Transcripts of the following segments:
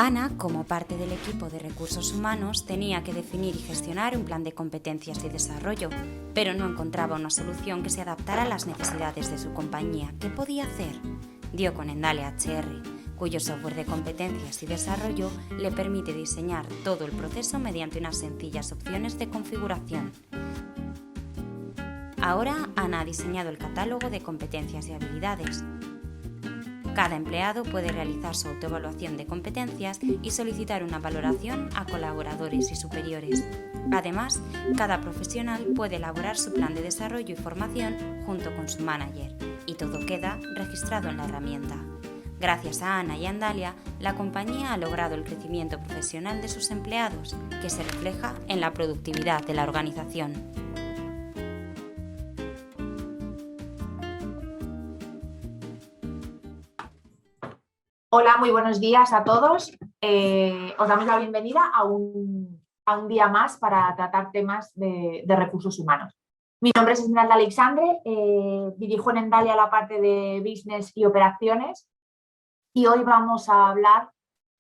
Ana, como parte del equipo de recursos humanos, tenía que definir y gestionar un plan de competencias y desarrollo, pero no encontraba una solución que se adaptara a las necesidades de su compañía. ¿Qué podía hacer? Dio con Endalia HR, cuyo software de competencias y desarrollo le permite diseñar todo el proceso mediante unas sencillas opciones de configuración. Ahora Ana ha diseñado el catálogo de competencias y habilidades. Cada empleado puede realizar su autoevaluación de competencias y solicitar una valoración a colaboradores y superiores. Además, cada profesional puede elaborar su plan de desarrollo y formación junto con su manager, y todo queda registrado en la herramienta. Gracias a Ana y a Endalia, la compañía ha logrado el crecimiento profesional de sus empleados, que se refleja en la productividad de la organización. Hola, muy buenos días a todos. Os damos la bienvenida a un día más para tratar temas de recursos humanos. Mi nombre es Esmeralda Alexandre, dirijo en Endalia la parte de Business y Operaciones y hoy vamos a hablar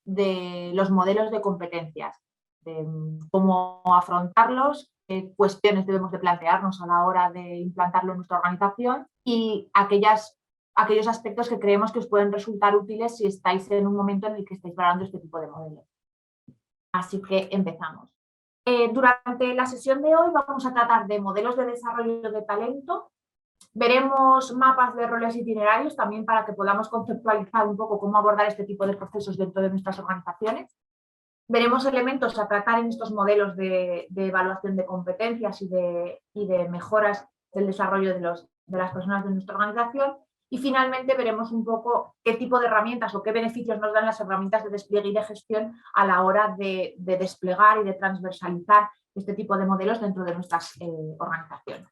de los modelos de competencias, de cómo afrontarlos, qué cuestiones debemos de plantearnos a la hora de implantarlo en nuestra organización y aquellos aspectos que creemos que os pueden resultar útiles si estáis en un momento en el que estáis valorando este tipo de modelos. Así que empezamos. Durante la sesión de hoy vamos a tratar de modelos de desarrollo de talento. Veremos mapas de roles itinerarios también para que podamos conceptualizar un poco cómo abordar este tipo de procesos dentro de nuestras organizaciones. Veremos elementos a tratar en estos modelos de evaluación de competencias y de mejoras del desarrollo de las personas de nuestra organización. Y finalmente veremos un poco qué tipo de herramientas o qué beneficios nos dan las herramientas de despliegue y de gestión a la hora de desplegar y de transversalizar este tipo de modelos dentro de nuestras organizaciones.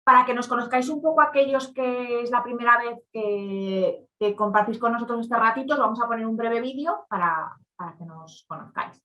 Para que nos conozcáis un poco aquellos que es la primera vez que compartís con nosotros este ratito, os vamos a poner un breve vídeo para que nos conozcáis.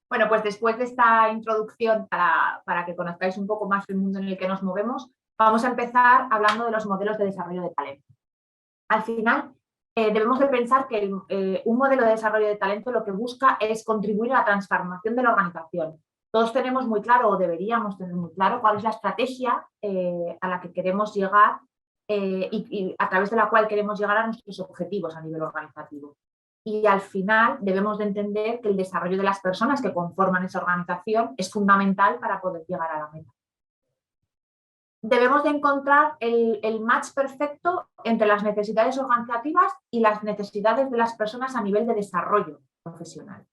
Bueno, pues después de esta introducción para que conozcáis un poco más el mundo en el que nos movemos, vamos a empezar hablando de los modelos de desarrollo de talento. Al final, debemos de pensar que un modelo de desarrollo de talento lo que busca es contribuir a la transformación de la organización. Todos tenemos muy claro, o deberíamos tener muy claro, cuál es la estrategia a la que queremos llegar y a través de la cual queremos llegar a nuestros objetivos a nivel organizativo. Y al final debemos de entender que el desarrollo de las personas que conforman esa organización es fundamental para poder llegar a la meta. Debemos de encontrar el match perfecto entre las necesidades organizativas y las necesidades de las personas a nivel de desarrollo profesional.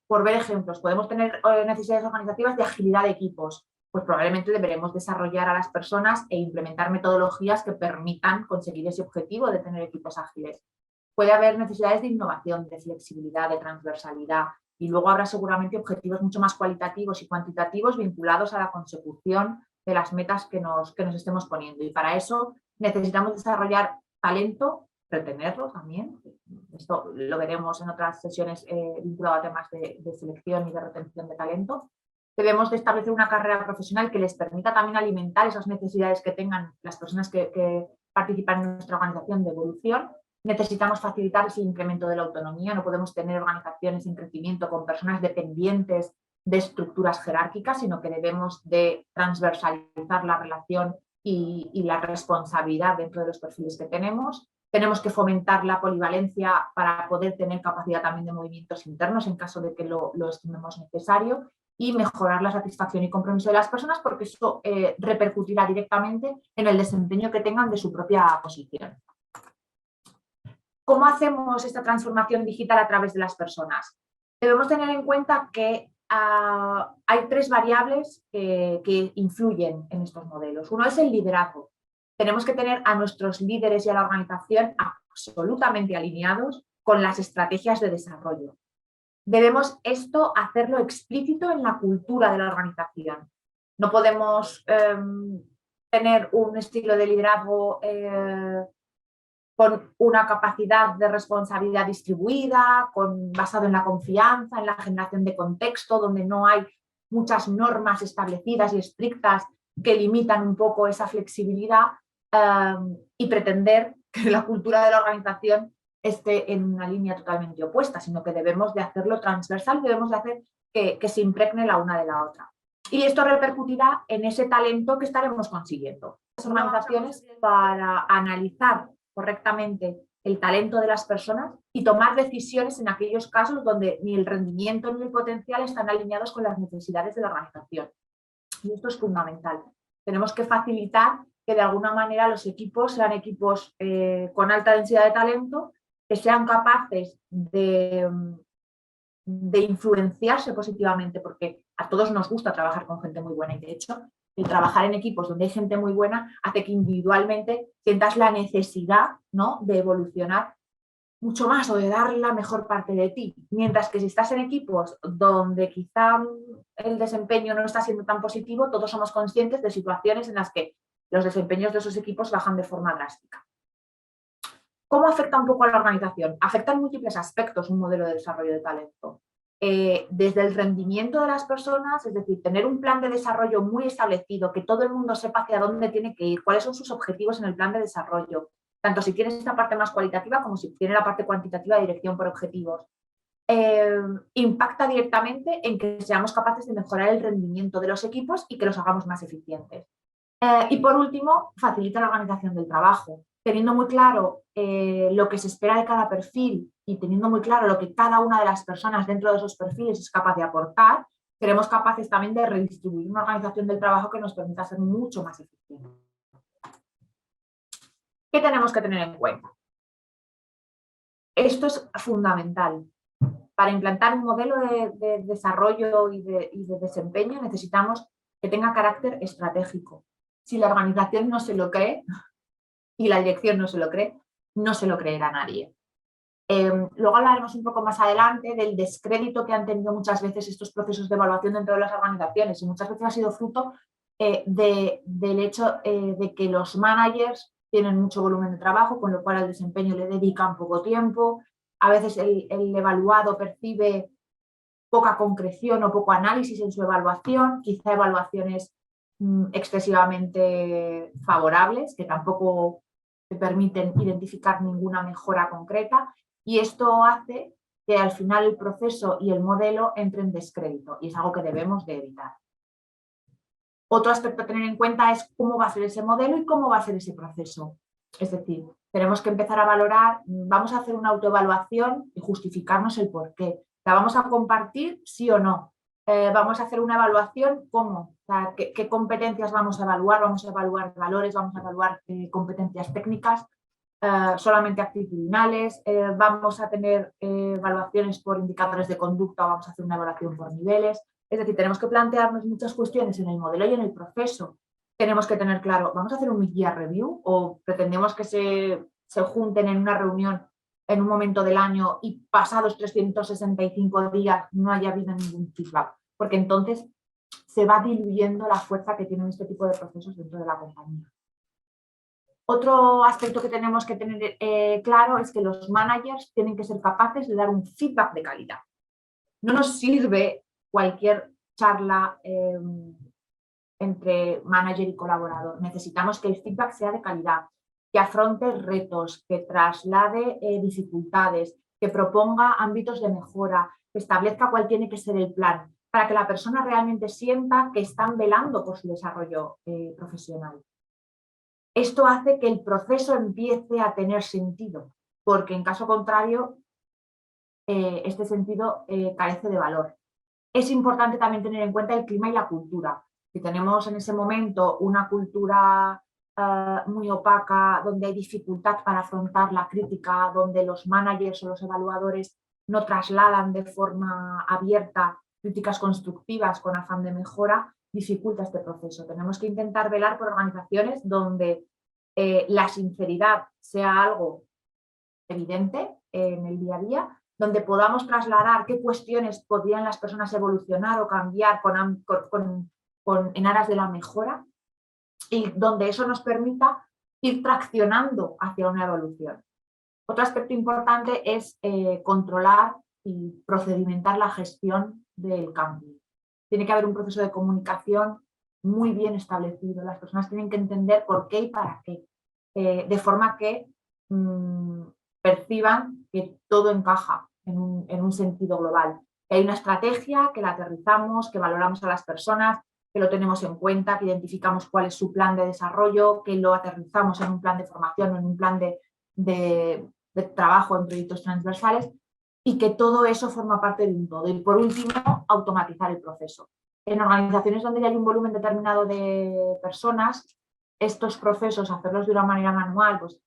Por ver ejemplos, podemos tener necesidades organizativas de agilidad de equipos. Pues probablemente deberemos desarrollar a las personas e implementar metodologías que permitan conseguir ese objetivo de tener equipos ágiles. Puede haber necesidades de innovación, de flexibilidad, de transversalidad y luego habrá seguramente objetivos mucho más cualitativos y cuantitativos vinculados a la consecución de las metas que nos estemos poniendo. Y para eso necesitamos desarrollar talento, retenerlo también. Esto lo veremos en otras sesiones vinculadas a temas de selección y de retención de talento. Debemos de establecer una carrera profesional que les permita también alimentar esas necesidades que tengan las personas que participar en nuestra organización de evolución, necesitamos facilitar ese incremento de la autonomía. No podemos tener organizaciones en crecimiento con personas dependientes de estructuras jerárquicas, sino que debemos de transversalizar la relación y la responsabilidad dentro de los perfiles que tenemos. Tenemos que fomentar la polivalencia para poder tener capacidad también de movimientos internos en caso de que lo estimemos necesario, y mejorar la satisfacción y compromiso de las personas, porque eso repercutirá directamente en el desempeño que tengan de su propia posición. ¿Cómo hacemos esta transformación digital a través de las personas? Debemos tener en cuenta que hay tres variables que influyen en estos modelos. Uno es el liderazgo. Tenemos que tener a nuestros líderes y a la organización absolutamente alineados con las estrategias de desarrollo. Debemos esto hacerlo explícito en la cultura de la organización. No podemos tener un estilo de liderazgo con una capacidad de responsabilidad distribuida, basado en la confianza, en la generación de contexto, donde no hay muchas normas establecidas y estrictas que limitan un poco esa flexibilidad, y pretender que la cultura de la organización esté en una línea totalmente opuesta, sino que debemos de hacerlo transversal, debemos de hacer que se impregne la una de la otra. Y esto repercutirá en ese talento que estaremos consiguiendo. Las organizaciones, para analizar correctamente el talento de las personas y tomar decisiones en aquellos casos donde ni el rendimiento ni el potencial están alineados con las necesidades de la organización. Y esto es fundamental. Tenemos que facilitar que de alguna manera los equipos sean equipos con alta densidad de talento, que sean capaces de influenciarse positivamente, porque a todos nos gusta trabajar con gente muy buena, y de hecho el trabajar en equipos donde hay gente muy buena hace que individualmente sientas la necesidad, ¿no?, de evolucionar mucho más o de dar la mejor parte de ti, mientras que si estás en equipos donde quizá el desempeño no está siendo tan positivo, todos somos conscientes de situaciones en las que los desempeños de esos equipos bajan de forma drástica. ¿Cómo afecta un poco a la organización? Afecta en múltiples aspectos un modelo de desarrollo de talento. Desde el rendimiento de las personas, es decir, tener un plan de desarrollo muy establecido, que todo el mundo sepa hacia dónde tiene que ir, cuáles son sus objetivos en el plan de desarrollo, tanto si tienes esta parte más cualitativa como si tienes la parte cuantitativa de dirección por objetivos. Impacta directamente en que seamos capaces de mejorar el rendimiento de los equipos y que los hagamos más eficientes. Y por último, facilita la organización del trabajo. Teniendo muy claro lo que se espera de cada perfil y teniendo muy claro lo que cada una de las personas dentro de esos perfiles es capaz de aportar, seremos capaces también de redistribuir una organización del trabajo que nos permita ser mucho más eficientes. ¿Qué tenemos que tener en cuenta? Esto es fundamental. Para implantar un modelo de desarrollo y de desempeño necesitamos que tenga carácter estratégico. Si la organización no se lo cree y la dirección no se lo cree, no se lo creerá nadie. Luego hablaremos un poco más adelante del descrédito que han tenido muchas veces estos procesos de evaluación dentro de las organizaciones, y muchas veces ha sido fruto del hecho de que los managers tienen mucho volumen de trabajo, con lo cual al desempeño le dedican poco tiempo. A veces el evaluado percibe poca concreción o poco análisis en su evaluación, quizá evaluaciones excesivamente favorables, que tampoco te permiten identificar ninguna mejora concreta, y esto hace que al final el proceso y el modelo entren en descrédito, y es algo que debemos de evitar. Otro aspecto a tener en cuenta es cómo va a ser ese modelo y cómo va a ser ese proceso. Es decir, tenemos que empezar a valorar, vamos a hacer una autoevaluación y justificarnos el por qué. ¿La vamos a compartir, sí o no? Vamos a hacer una evaluación, ¿cómo? O sea, ¿qué competencias vamos a evaluar? ¿Vamos a evaluar valores? ¿Vamos a evaluar competencias técnicas? Solamente actitudinales, vamos a tener evaluaciones por indicadores de conducta, o vamos a hacer una evaluación por niveles. Es decir, tenemos que plantearnos muchas cuestiones en el modelo y en el proceso. Tenemos que tener claro, ¿vamos a hacer un mid-year review o pretendemos que se junten en una reunión en un momento del año y pasados 365 días no haya habido ningún feedback? Porque entonces se va diluyendo la fuerza que tienen este tipo de procesos dentro de la compañía. Otro aspecto que tenemos que tener claro es que los managers tienen que ser capaces de dar un feedback de calidad. No nos sirve cualquier charla entre manager y colaborador. Necesitamos que el feedback sea de calidad, que afronte retos, que traslade dificultades, que proponga ámbitos de mejora, que establezca cuál tiene que ser el plan, para que la persona realmente sienta que están velando por su desarrollo profesional. Esto hace que el proceso empiece a tener sentido, porque en caso contrario, este sentido carece de valor. Es importante también tener en cuenta el clima y la cultura. Si tenemos en ese momento una cultura muy opaca, donde hay dificultad para afrontar la crítica, donde los managers o los evaluadores no trasladan de forma abierta críticas constructivas con afán de mejora, dificulta este proceso. Tenemos que intentar velar por organizaciones donde la sinceridad sea algo evidente en el día a día, donde podamos trasladar qué cuestiones podrían las personas evolucionar o cambiar en aras de la mejora, y donde eso nos permita ir traccionando hacia una evolución. Otro aspecto importante es controlar y procedimentar la gestión del cambio. Tiene que haber un proceso de comunicación muy bien establecido. Las personas tienen que entender por qué y para qué, de forma que perciban que todo encaja en un sentido global. Que hay una estrategia, que la aterrizamos, que valoramos a las personas, que lo tenemos en cuenta, que identificamos cuál es su plan de desarrollo, que lo aterrizamos en un plan de formación o en un plan de trabajo en proyectos transversales, y que todo eso forma parte de un todo. Y por último, automatizar el proceso. En organizaciones donde ya hay un volumen determinado de personas, estos procesos, hacerlos de una manera manual, pues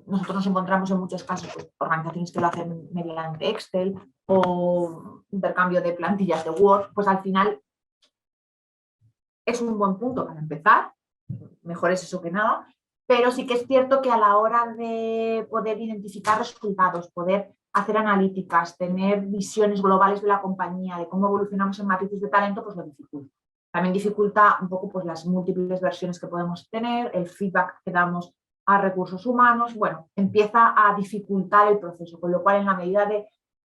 nosotros nos encontramos en muchos casos pues, organizaciones que lo hacen mediante Excel o intercambio de plantillas de Word, pues al final es un buen punto para empezar, mejor es eso que nada, pero sí que es cierto que a la hora de poder identificar resultados, poder hacer analíticas, tener visiones globales de la compañía, de cómo evolucionamos en matrices de talento, pues lo dificulta. También dificulta un poco pues, las múltiples versiones que podemos tener, el feedback que damos a recursos humanos, bueno, empieza a dificultar el proceso, con lo cual en la medida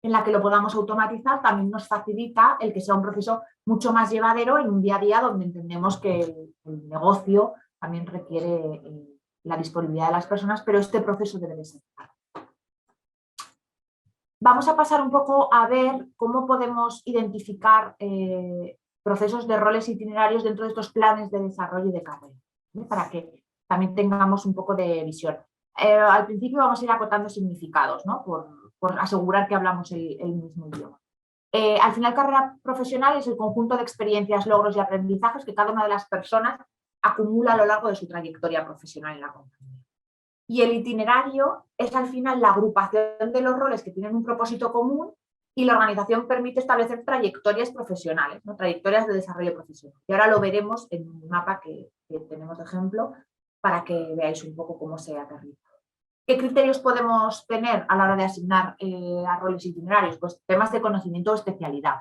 en la que lo podamos automatizar, también nos facilita el que sea un proceso mucho más llevadero en un día a día donde entendemos que el negocio también requiere la disponibilidad de las personas, pero este proceso debe de ser. Vamos a pasar un poco a ver cómo podemos identificar procesos de roles itinerarios dentro de estos planes de desarrollo y de carrera, ¿sí? Para que también tengamos un poco de visión. Al principio vamos a ir acotando significados, ¿no? por asegurar que hablamos el mismo idioma. Al final, carrera profesional es el conjunto de experiencias, logros y aprendizajes que cada una de las personas acumula a lo largo de su trayectoria profesional en la compañía. Y el itinerario es al final la agrupación de los roles que tienen un propósito común, y la organización permite establecer trayectorias profesionales, ¿no? Trayectorias de desarrollo profesional. Y ahora lo veremos en un mapa que tenemos de ejemplo para que veáis un poco cómo se aterriza. ¿Qué criterios podemos tener a la hora de asignar a roles itinerarios? Pues temas de conocimiento o especialidad,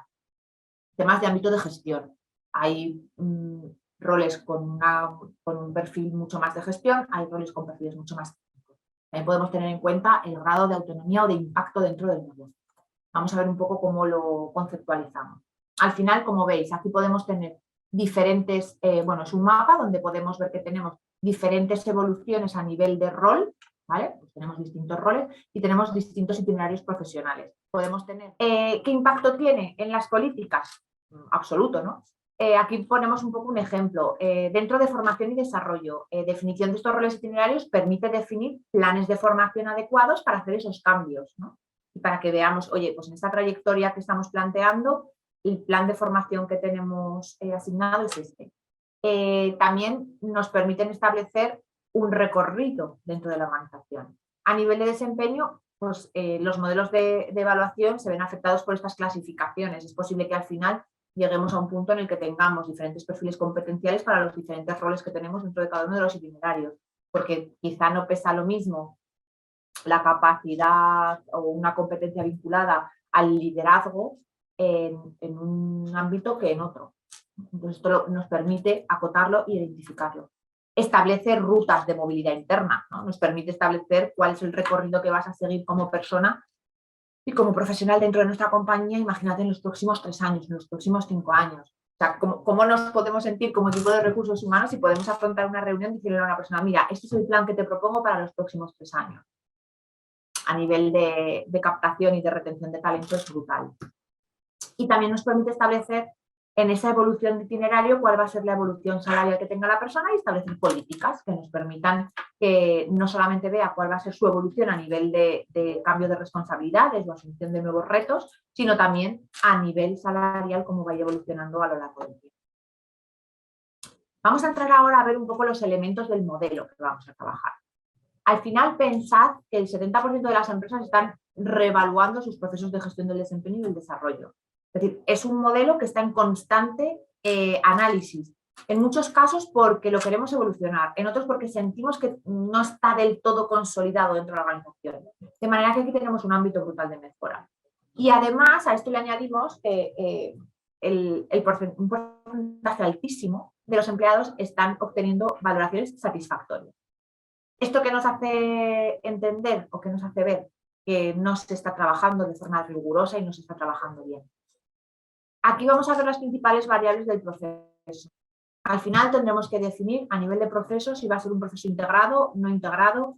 temas de ámbito de gestión. Hay roles con un perfil mucho más de gestión, hay roles con perfiles mucho más técnicos. También podemos tener en cuenta el grado de autonomía o de impacto dentro del negocio. Vamos a ver un poco cómo lo conceptualizamos. Al final, como veis, aquí podemos tener diferentes, es un mapa donde podemos ver que tenemos diferentes evoluciones a nivel de rol, ¿vale? Pues tenemos distintos roles y tenemos distintos itinerarios profesionales. Podemos tener, ¿qué impacto tiene en las políticas? Absoluto, ¿no? Aquí ponemos un poco un ejemplo. Dentro de formación y desarrollo, definición de estos roles itinerarios permite definir planes de formación adecuados para hacer esos cambios, ¿no? Y para que veamos, oye, pues en esta trayectoria que estamos planteando, el plan de formación que tenemos asignado es este. También nos permiten establecer un recorrido dentro de la organización. A nivel de desempeño, pues los modelos de evaluación se ven afectados por estas clasificaciones. Es posible que al final lleguemos a un punto en el que tengamos diferentes perfiles competenciales para los diferentes roles que tenemos dentro de cada uno de los itinerarios, porque quizá no pesa lo mismo la capacidad o una competencia vinculada al liderazgo en un ámbito que en otro. Entonces esto nos permite acotarlo e identificarlo. Establecer rutas de movilidad interna, ¿no? Nos permite establecer cuál es el recorrido que vas a seguir como persona y como profesional dentro de nuestra compañía, imagínate en los próximos 3 años, en los próximos 5 años. sea, ¿cómo nos podemos sentir como equipo de recursos humanos si podemos afrontar una reunión y decirle a una persona, mira, este es el plan que te propongo para los próximos 3 años? A nivel de captación y de retención de talento es brutal. Y también nos permite establecer en esa evolución de itinerario cuál va a ser la evolución salarial que tenga la persona y establecer políticas que nos permitan que no solamente vea cuál va a ser su evolución a nivel de cambio de responsabilidades o asunción de nuevos retos, sino también a nivel salarial cómo vaya evolucionando a lo largo del tiempo. Vamos a entrar ahora a ver un poco los elementos del modelo que vamos a trabajar. Al final, pensad que el 70% de las empresas están reevaluando sus procesos de gestión del desempeño y del desarrollo. Es decir, es un modelo que está en constante análisis. En muchos casos porque lo queremos evolucionar, en otros porque sentimos que no está del todo consolidado dentro de la organización. De manera que aquí tenemos un ámbito brutal de mejora. Y además a esto le añadimos que un porcentaje altísimo de los empleados están obteniendo valoraciones satisfactorias. ¿Esto qué nos hace entender o qué nos hace ver? Que no se está trabajando de forma rigurosa y no se está trabajando bien. Aquí vamos a ver las principales variables del proceso. Al final tendremos que definir a nivel de proceso si va a ser un proceso integrado, no integrado,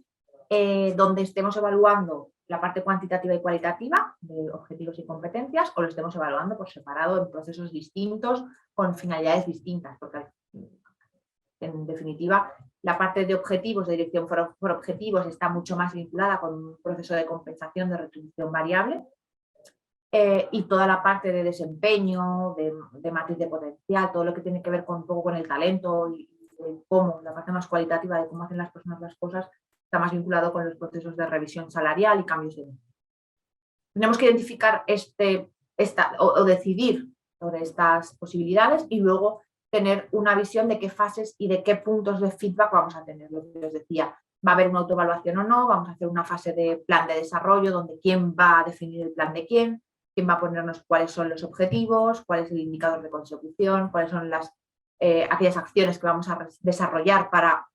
donde estemos evaluando la parte cuantitativa y cualitativa de objetivos y competencias o lo estemos evaluando por separado en procesos distintos con finalidades distintas, porque en definitiva la parte de objetivos, de dirección por objetivos, está mucho más vinculada con un proceso de compensación de retribución variable y toda la parte de desempeño, de matriz de potencial, todo lo que tiene que ver un poco con el talento y cómo, la parte más cualitativa de cómo hacen las personas las cosas, está más vinculado con los procesos de revisión salarial y cambios de... Tenemos que identificar o decidir sobre estas posibilidades y luego tener una visión de qué fases y de qué puntos de feedback vamos a tener. Lo que os decía, va a haber una autoevaluación o no, vamos a hacer una fase de plan de desarrollo donde quién va a definir el plan de quién va a ponernos cuáles son los objetivos, cuál es el indicador de consecución, cuáles son aquellas acciones que vamos a desarrollar para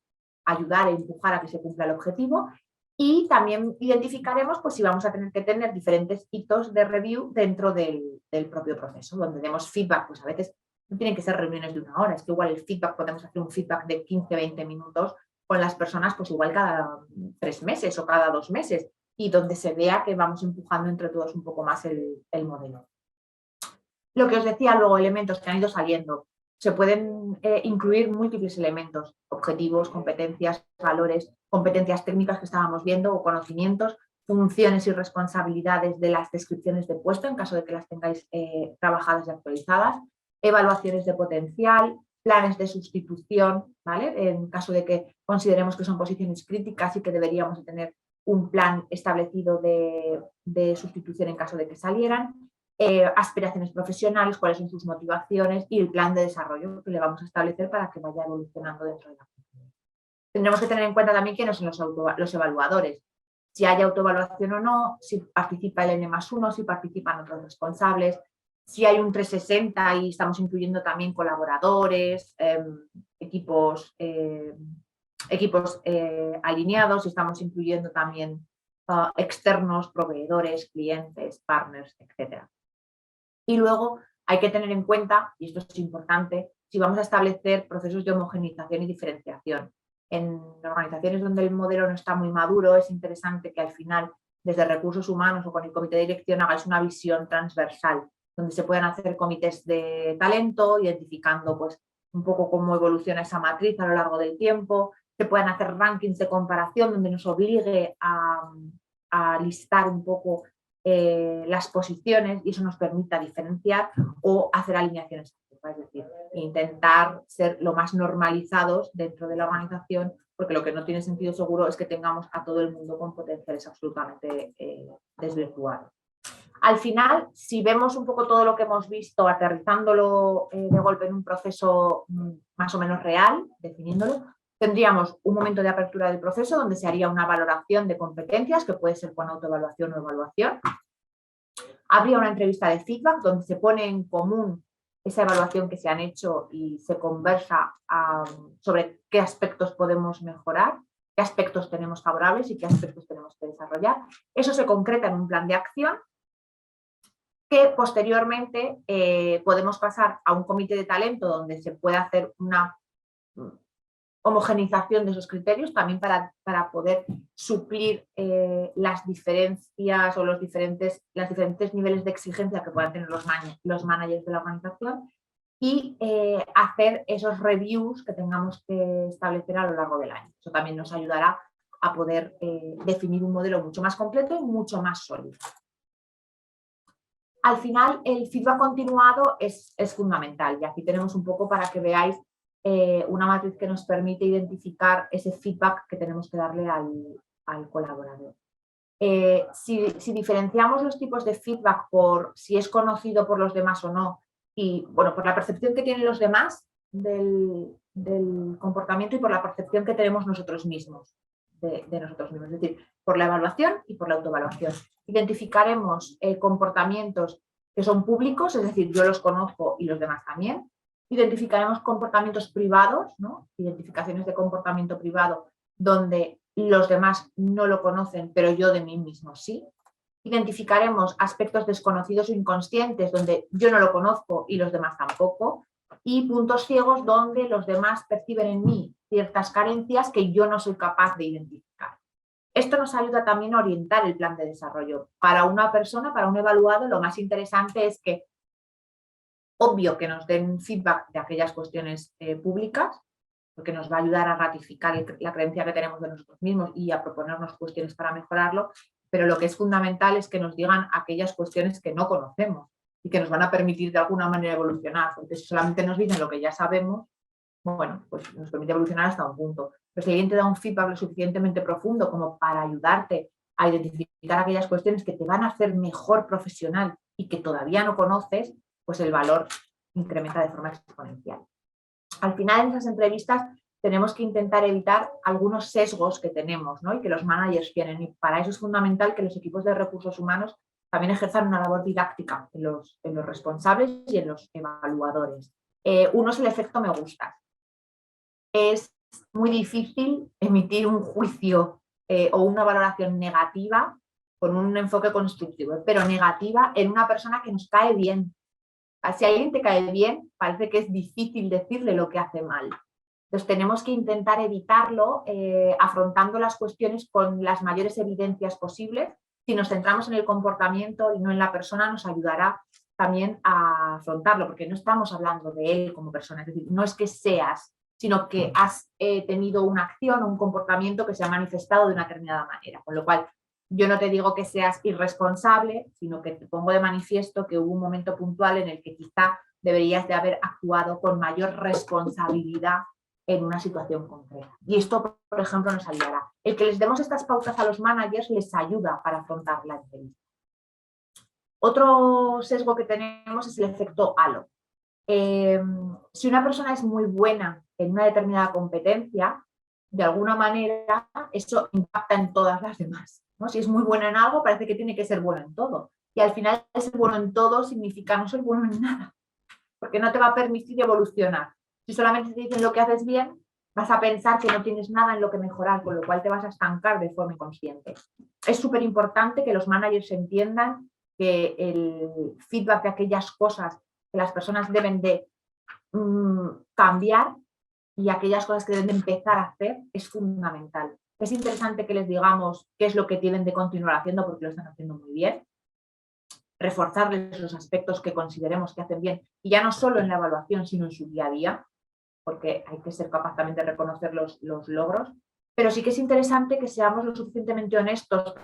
ayudar e empujar a que se cumpla el objetivo. Y también identificaremos pues, si vamos a tener que tener diferentes hitos de review dentro del propio proceso, donde demos feedback, pues a veces no tienen que ser reuniones de 1 hora, es que igual el feedback, podemos hacer un feedback de 15-20 minutos con las personas, pues igual cada 3 meses o cada 2 meses, y donde se vea que vamos empujando entre todos un poco más el modelo. Lo que os decía luego, elementos que han ido saliendo. Se pueden incluir múltiples elementos, objetivos, competencias, valores, competencias técnicas que estábamos viendo o conocimientos, funciones y responsabilidades de las descripciones de puesto en caso de que las tengáis trabajadas y actualizadas, evaluaciones de potencial, planes de sustitución, ¿vale? En caso de que consideremos que son posiciones críticas y que deberíamos tener un plan establecido de sustitución en caso de que salieran, aspiraciones profesionales, cuáles son sus motivaciones y el plan de desarrollo que le vamos a establecer para que vaya evolucionando dentro de la compañía. Tendremos que tener en cuenta también quiénes son los evaluadores, si hay autoevaluación o no, si participa el N+1, si participan otros responsables, si hay un 360 y estamos incluyendo también colaboradores, equipos alineados, y estamos incluyendo también externos, proveedores, clientes, partners, etc. Y luego hay que tener en cuenta, y esto es importante, si vamos a establecer procesos de homogeneización y diferenciación. En organizaciones donde el modelo no está muy maduro, es interesante que al final, desde recursos humanos o con el comité de dirección, hagáis una visión transversal, donde se puedan hacer comités de talento, identificando pues, un poco cómo evoluciona esa matriz a lo largo del tiempo, se puedan hacer rankings de comparación donde nos obligue a listar un poco las posiciones y eso nos permita diferenciar o hacer alineaciones, es decir, intentar ser lo más normalizados dentro de la organización, porque lo que no tiene sentido seguro es que tengamos a todo el mundo con potenciales absolutamente desvirtuados. Al final, si vemos un poco todo lo que hemos visto, aterrizándolo de golpe en un proceso más o menos real, definiéndolo, tendríamos un momento de apertura del proceso donde se haría una valoración de competencias, que puede ser con autoevaluación o evaluación. Habría una entrevista de feedback donde se pone en común esa evaluación que se han hecho y se conversa sobre qué aspectos podemos mejorar, qué aspectos tenemos favorables y qué aspectos tenemos que desarrollar. Eso se concreta en un plan de acción que posteriormente podemos pasar a un comité de talento donde se puede hacer una homogeneización de esos criterios también para poder suplir las diferencias o los diferentes niveles de exigencia que puedan tener los managers de la organización y hacer esos reviews que tengamos que establecer a lo largo del año. Eso también nos ayudará a poder definir un modelo mucho más completo y mucho más sólido. Al final, el feedback continuado es fundamental y aquí tenemos un poco para que veáis una matriz que nos permite identificar ese feedback que tenemos que darle al colaborador. Si diferenciamos los tipos de feedback por si es conocido por los demás o no, y bueno, por la percepción que tienen los demás del comportamiento y por la percepción que tenemos nosotros mismos, de nosotros mismos, es decir, por la evaluación y por la autoevaluación. Identificaremos comportamientos que son públicos, es decir, yo los conozco y los demás también. Identificaremos comportamientos privados, ¿no? Identificaciones de comportamiento privado donde los demás no lo conocen, pero yo de mí mismo sí. Identificaremos aspectos desconocidos o inconscientes donde yo no lo conozco y los demás tampoco. Y puntos ciegos donde los demás perciben en mí ciertas carencias que yo no soy capaz de identificar. Esto nos ayuda también a orientar el plan de desarrollo. Para una persona, para un evaluado, lo más interesante es que, obvio que nos den feedback de aquellas cuestiones públicas, porque nos va a ayudar a ratificar la creencia que tenemos de nosotros mismos y a proponernos cuestiones para mejorarlo, pero lo que es fundamental es que nos digan aquellas cuestiones que no conocemos y que nos van a permitir de alguna manera evolucionar, porque si solamente nos dicen lo que ya sabemos, bueno, pues nos permite evolucionar hasta un punto. Pero si alguien te da un feedback lo suficientemente profundo como para ayudarte a identificar aquellas cuestiones que te van a hacer mejor profesional y que todavía no conoces, pues el valor incrementa de forma exponencial. Al final, en esas entrevistas tenemos que intentar evitar algunos sesgos que tenemos, ¿no? Y que los managers tienen. Y para eso es fundamental que los equipos de recursos humanos también ejerzan una labor didáctica en los responsables y en los evaluadores. Uno es el efecto me gusta. Es muy difícil emitir un juicio o una valoración negativa con un enfoque constructivo, pero negativa en una persona que nos cae bien. Si a alguien te cae bien, parece que es difícil decirle lo que hace mal. Entonces tenemos que intentar evitarlo afrontando las cuestiones con las mayores evidencias posibles. Si nos centramos en el comportamiento y no en la persona, nos ayudará también a afrontarlo, porque no estamos hablando de él como persona. Es decir, no es que seas, sino que has tenido una acción o un comportamiento que se ha manifestado de una determinada manera. Con lo cual, yo no te digo que seas irresponsable, sino que te pongo de manifiesto que hubo un momento puntual en el que quizá deberías de haber actuado con mayor responsabilidad en una situación concreta. Y esto, por ejemplo, nos ayudará. El que les demos estas pautas a los managers les ayuda para afrontar la entrevista. Otro sesgo que tenemos es el efecto halo. Si una persona es muy buena en una determinada competencia, de alguna manera eso impacta en todas las demás, ¿no? Si es muy buena en algo, parece que tiene que ser bueno en todo. Y al final ser bueno en todo significa no ser bueno en nada, porque no te va a permitir evolucionar. Si solamente te dicen lo que haces bien, vas a pensar que no tienes nada en lo que mejorar, con lo cual te vas a estancar de forma inconsciente. Es súper importante que los managers entiendan que el feedback de aquellas cosas que las personas deben de cambiar y aquellas cosas que deben de empezar a hacer es fundamental. Es interesante que les digamos qué es lo que tienen de continuar haciendo porque lo están haciendo muy bien, reforzarles los aspectos que consideremos que hacen bien y ya no solo en la evaluación sino en su día a día, porque hay que ser capaz también de reconocer los logros, pero sí que es interesante que seamos lo suficientemente honestos,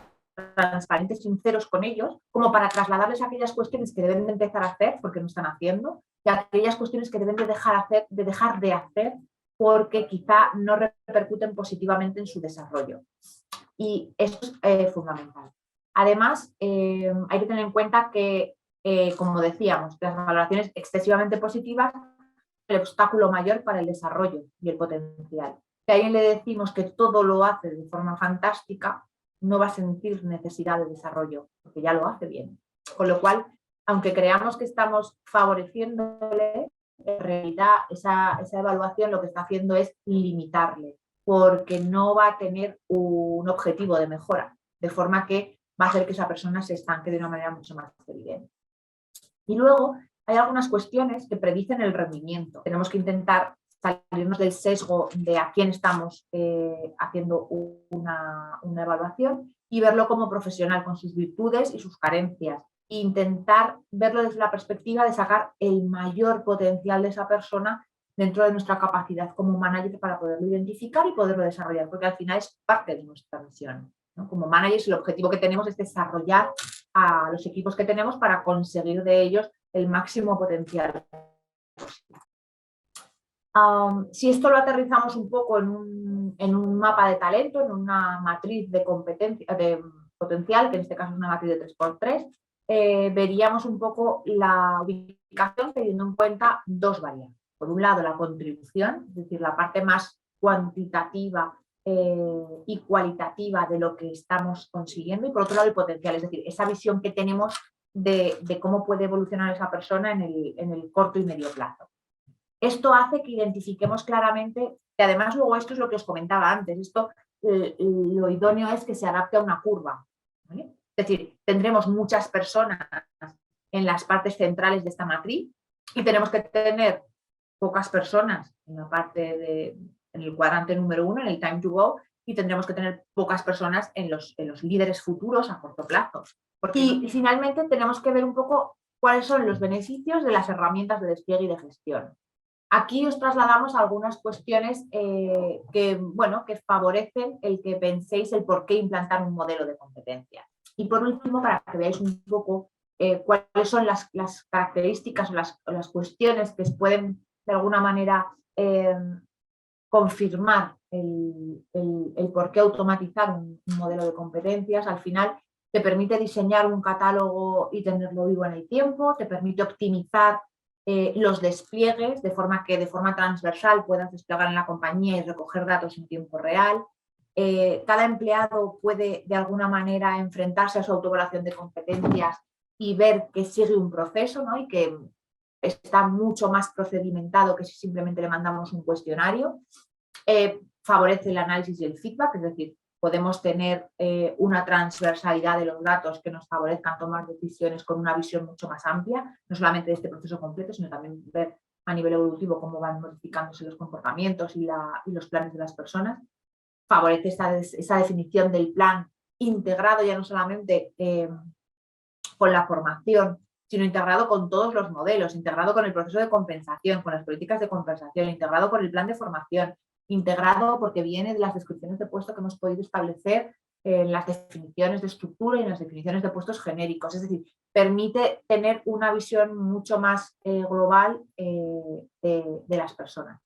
transparentes, sinceros con ellos, como para trasladarles aquellas cuestiones que deben de empezar a hacer porque no están haciendo y aquellas cuestiones que deben de dejar de hacer porque quizá no repercuten positivamente en su desarrollo. Y eso es fundamental. Además, hay que tener en cuenta que, como decíamos, las valoraciones excesivamente positivas el obstáculo mayor para el desarrollo y el potencial. Si a alguien le decimos que todo lo hace de forma fantástica, no va a sentir necesidad de desarrollo, porque ya lo hace bien. Con lo cual, aunque creamos que estamos favoreciéndole, en realidad esa evaluación lo que está haciendo es limitarle, porque no va a tener un objetivo de mejora, de forma que va a hacer que esa persona se estanque de una manera mucho más evidente. Y luego hay algunas cuestiones que predicen el rendimiento. Tenemos que intentar salirnos del sesgo de a quién estamos haciendo una evaluación y verlo como profesional con sus virtudes y sus carencias. E intentar verlo desde la perspectiva de sacar el mayor potencial de esa persona dentro de nuestra capacidad como manager para poderlo identificar y poderlo desarrollar, porque al final es parte de nuestra misión, ¿no? Como managers, el objetivo que tenemos es desarrollar a los equipos que tenemos para conseguir de ellos el máximo potencial. Si esto lo aterrizamos un poco en un mapa de talento, en una matriz de competencia, de potencial, que en este caso es una matriz de 3x3, veríamos un poco la ubicación teniendo en cuenta dos variables. Por un lado, la contribución, es decir, la parte más cuantitativa y cualitativa de lo que estamos consiguiendo, y por otro lado, el potencial, es decir, esa visión que tenemos de cómo puede evolucionar esa persona en el corto y medio plazo. Esto hace que identifiquemos claramente, y además luego esto es lo que os comentaba antes, esto lo idóneo es que se adapte a una curva, ¿vale? Es decir, tendremos muchas personas en las partes centrales de esta matriz y tenemos que tener pocas personas en la parte en el cuadrante número 1, en el time to go, y tendremos que tener pocas personas en los líderes futuros a corto plazo. Y finalmente tenemos que ver un poco cuáles son los beneficios de las herramientas de despliegue y de gestión. Aquí os trasladamos algunas cuestiones que favorecen el que penséis el por qué implantar un modelo de competencias. Y por último, para que veáis un poco cuáles son las características o las cuestiones que pueden de alguna manera confirmar el por qué automatizar un modelo de competencias. Al final te permite diseñar un catálogo y tenerlo vivo en el tiempo, te permite optimizar los despliegues de forma que de forma transversal puedas desplegar en la compañía y recoger datos en tiempo real. Cada empleado puede de alguna manera enfrentarse a su autoevaluación de competencias y ver que sigue un proceso, ¿no? Y que está mucho más procedimentado que si simplemente le mandamos un cuestionario. Favorece el análisis y el feedback, es decir, podemos tener una transversalidad de los datos que nos favorezcan tomar decisiones con una visión mucho más amplia, no solamente de este proceso completo, sino también ver a nivel evolutivo cómo van modificándose los comportamientos y los planes de las personas. Favorece esa definición del plan integrado ya no solamente con la formación, sino integrado con todos los modelos, integrado con el proceso de compensación, con las políticas de compensación, integrado con el plan de formación, integrado porque viene de las descripciones de puesto que hemos podido establecer en las definiciones de estructura y en las definiciones de puestos genéricos. Es decir, permite tener una visión mucho más global de las personas.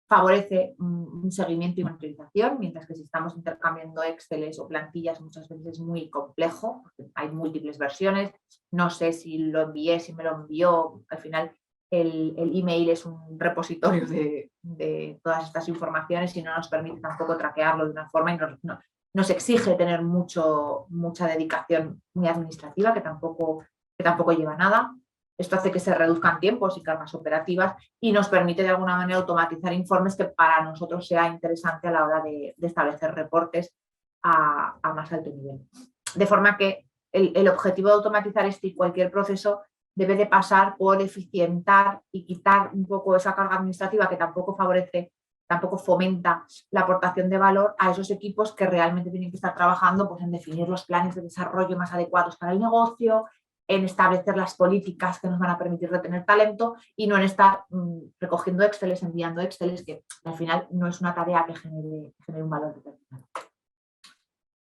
Favorece un seguimiento y monitorización, mientras que si estamos intercambiando Exceles o plantillas muchas veces es muy complejo, porque hay múltiples versiones, no sé si lo envié, si me lo envió, al final el email es un repositorio de todas estas informaciones y no nos permite tampoco traquearlo de una forma y nos exige tener mucha dedicación muy administrativa que tampoco lleva nada. Esto hace que se reduzcan tiempos y cargas operativas y nos permite de alguna manera automatizar informes que para nosotros sea interesante a la hora de establecer reportes a más alto nivel. De forma que el objetivo de automatizar este y cualquier proceso debe de pasar por eficientar y quitar un poco esa carga administrativa que tampoco fomenta la aportación de valor a esos equipos que realmente tienen que estar trabajando pues, en definir los planes de desarrollo más adecuados para el negocio, en establecer las políticas que nos van a permitir retener talento y no en estar recogiendo Exceles, enviando Exceles, que al final no es una tarea que genere un valor determinado.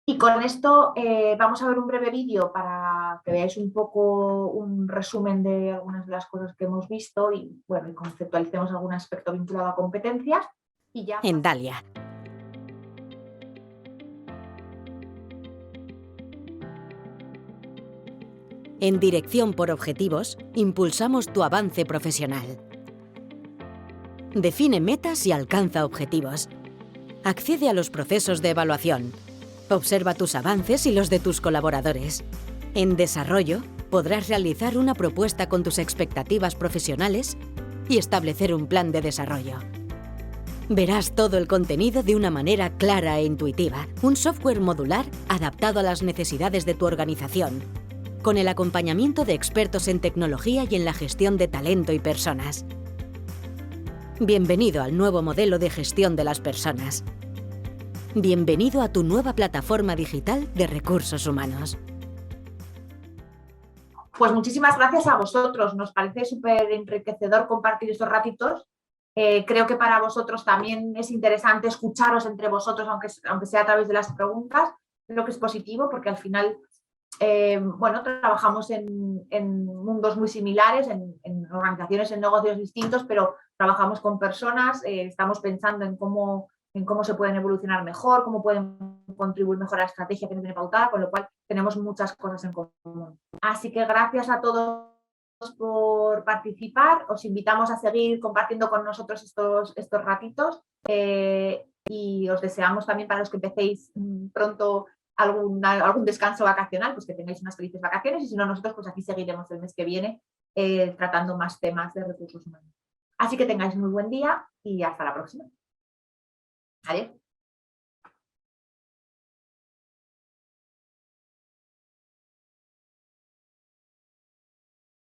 Y con esto vamos a ver un breve vídeo para que veáis un poco un resumen de algunas de las cosas que hemos visto y, bueno, y conceptualicemos algún aspecto vinculado a competencias. Y ya... En Dalia. En Dirección por Objetivos, impulsamos tu avance profesional. Define metas y alcanza objetivos. Accede a los procesos de evaluación. Observa tus avances y los de tus colaboradores. En Desarrollo, podrás realizar una propuesta con tus expectativas profesionales y establecer un plan de desarrollo. Verás todo el contenido de una manera clara e intuitiva. Un software modular adaptado a las necesidades de tu organización, con el acompañamiento de expertos en tecnología y en la gestión de talento y personas. Bienvenido al nuevo modelo de gestión de las personas. Bienvenido a tu nueva plataforma digital de recursos humanos. Pues muchísimas gracias a vosotros, nos parece súper enriquecedor compartir estos ratitos. Creo que para vosotros también es interesante escucharos entre vosotros, aunque sea a través de las preguntas. Creo que es positivo porque al final, bueno, trabajamos en mundos muy similares, en organizaciones, en negocios distintos, pero trabajamos con personas, estamos pensando en cómo se pueden evolucionar mejor, cómo pueden contribuir mejor a la estrategia que nos viene pautada, con lo cual tenemos muchas cosas en común. Así que gracias a todos por participar, os invitamos a seguir compartiendo con nosotros estos ratitos y os deseamos también para los que empecéis pronto algún descanso vacacional, pues que tengáis unas felices vacaciones y si no nosotros pues aquí seguiremos el mes que viene tratando más temas de recursos humanos. Así que tengáis muy buen día y hasta la próxima. Adiós.